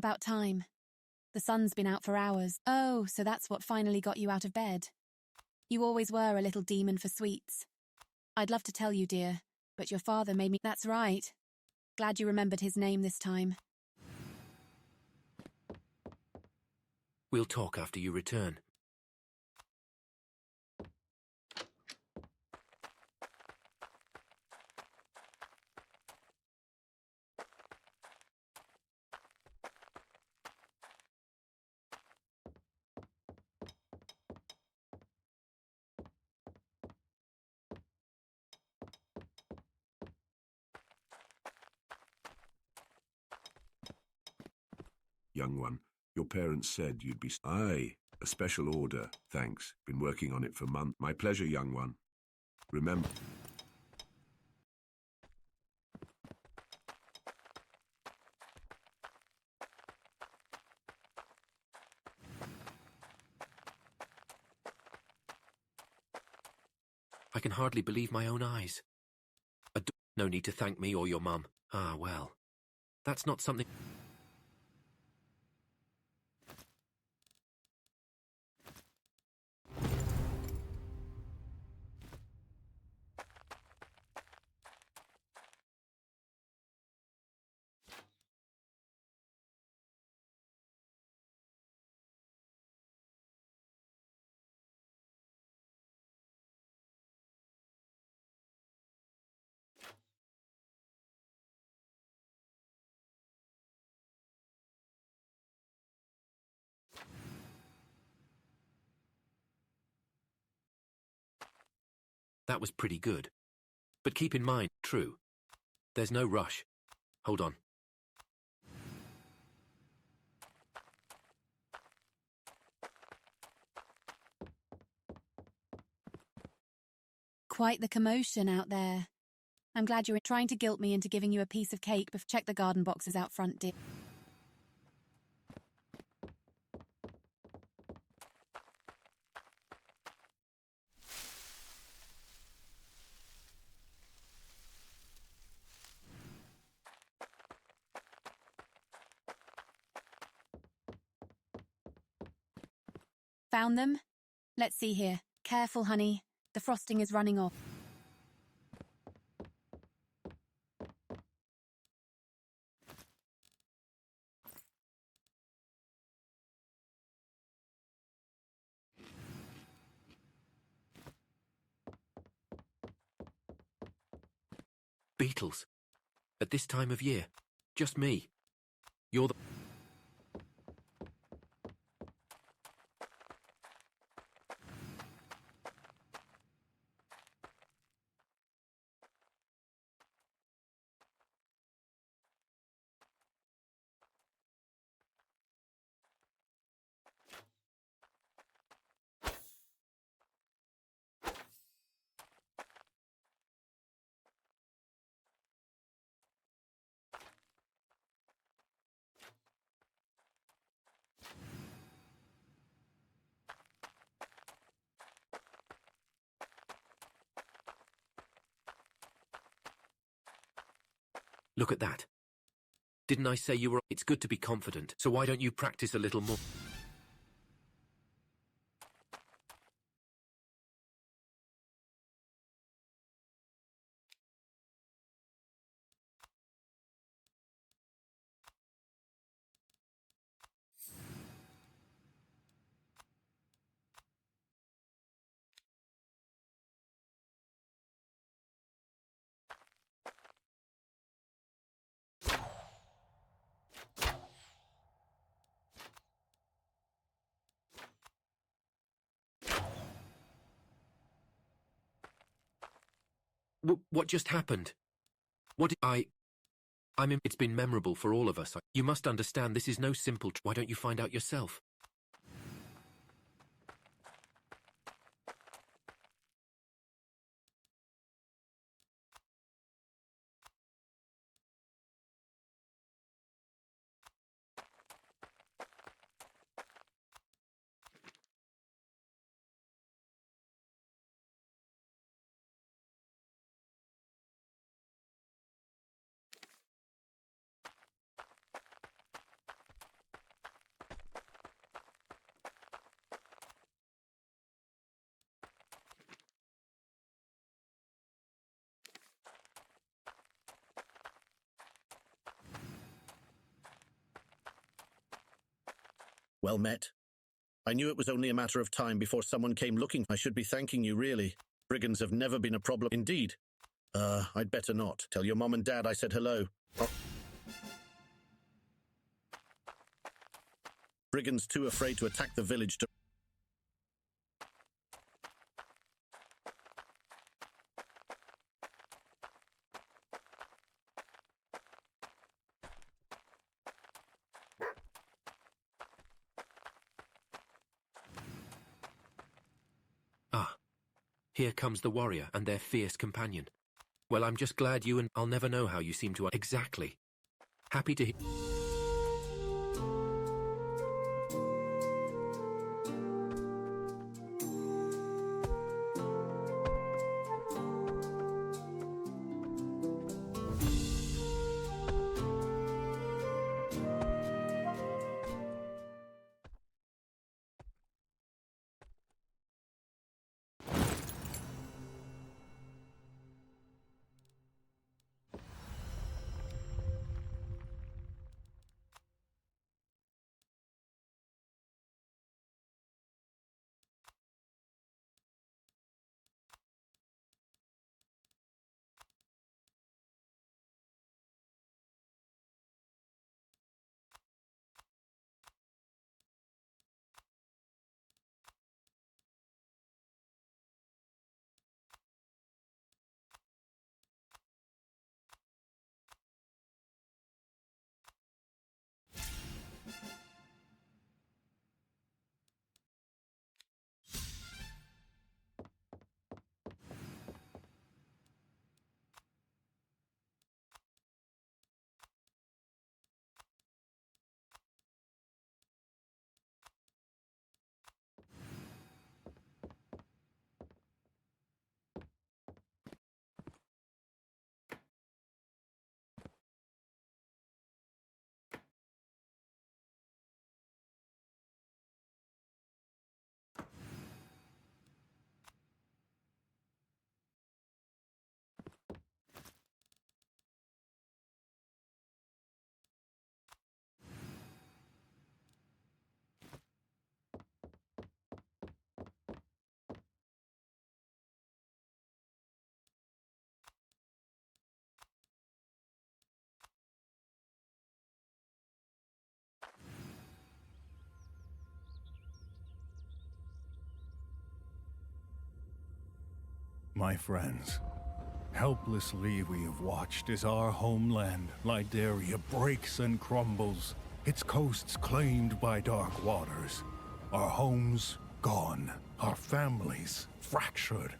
About time. The sun's been out for hours. Oh, so that's what finally got you out of bed. You always were a little demon for sweets. I'd love to tell you, dear, but your father made me— That's right. Glad you remembered his name this time. We'll talk after you return. Young one, your parents said you'd be— Aye, a special order, thanks. Been working on it for months. My pleasure, young one. Remember— I can hardly believe my own eyes. No need to thank me or your mum. Ah, well. That's not something— That was pretty good. But keep in mind, true. There's no rush. Hold on. Quite the commotion out there. I'm glad you're trying to guilt me into giving you a piece of cake, but check the garden boxes out front, dear. Found them? Let's see here. Careful, honey. The frosting is running off. Beetles. At this time of year. Just me. You're the— Look at that. Didn't I say you were— It's good to be confident, so why don't you practice a little more? What just happened? What did It's been memorable for all of us. You must understand this is no simple— Why don't you find out yourself? Well met. I knew it was only a matter of time before someone came looking. I should be thanking you, really. Brigands have never been a problem. Indeed. I'd better not. Tell your mom and dad I said hello. Oh. Brigands too afraid to attack the village to... Ah, here comes the warrior and their fierce companion. Well, I'm just glad you and I'll never know how you seem to... Exactly. Happy to... My friends, helplessly we have watched as our homeland, Lydaria, breaks and crumbles, its coasts claimed by dark waters, our homes gone, our families fractured,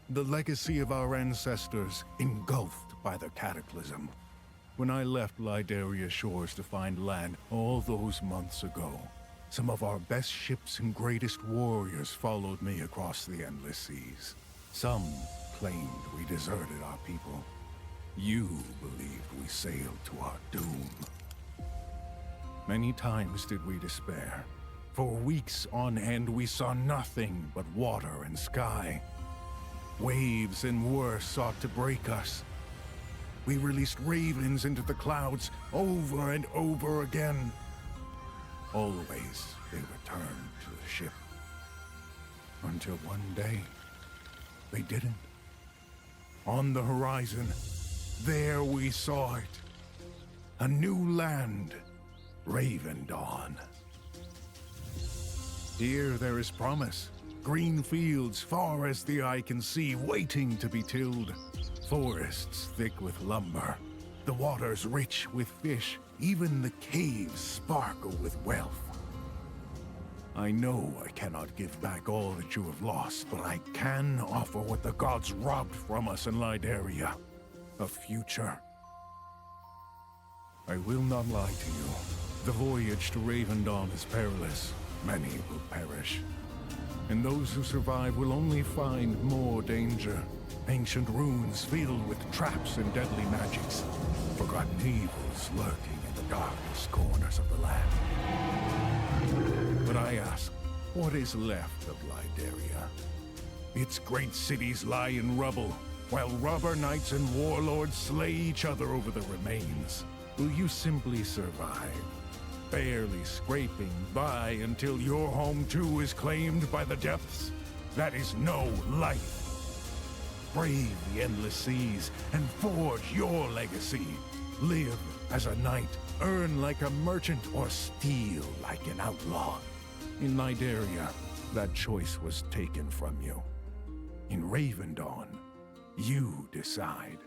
the legacy of our ancestors engulfed by the cataclysm. When I left Lydaria shores to find land all those months ago, some of our best ships and greatest warriors followed me across the endless seas. Some claimed we deserted our people. You believed we sailed to our doom. Many times did we despair. For weeks on end we saw nothing but water and sky. Waves and worse sought to break us. We released ravens into the clouds over and over again. Always they returned to the ship. Until one day, they didn't. On the horizon, there we saw it. A new land, Ravendawn. Here there is promise. Green fields far as the eye can see, waiting to be tilled. Forests thick with lumber. The waters rich with fish. Even the caves sparkle with wealth. I know I cannot give back all that you have lost, but I can offer what the gods robbed from us in Lydaria. A future. I will not lie to you. The voyage to Ravendawn is perilous. Many will perish. And those who survive will only find more danger. Ancient ruins filled with traps and deadly magics. Forgotten evils lurking in the darkest corners of the land. But I ask, what is left of Lydaria? Its great cities lie in rubble, while robber knights and warlords slay each other over the remains. Will you simply survive? barely scraping by until your home too is claimed by the depths? That is no life. Brave the endless seas and forge your legacy. Live as a knight, earn like a merchant, or steal like an outlaw. In Lydaria, that choice was taken from you. In Ravendawn, you decide.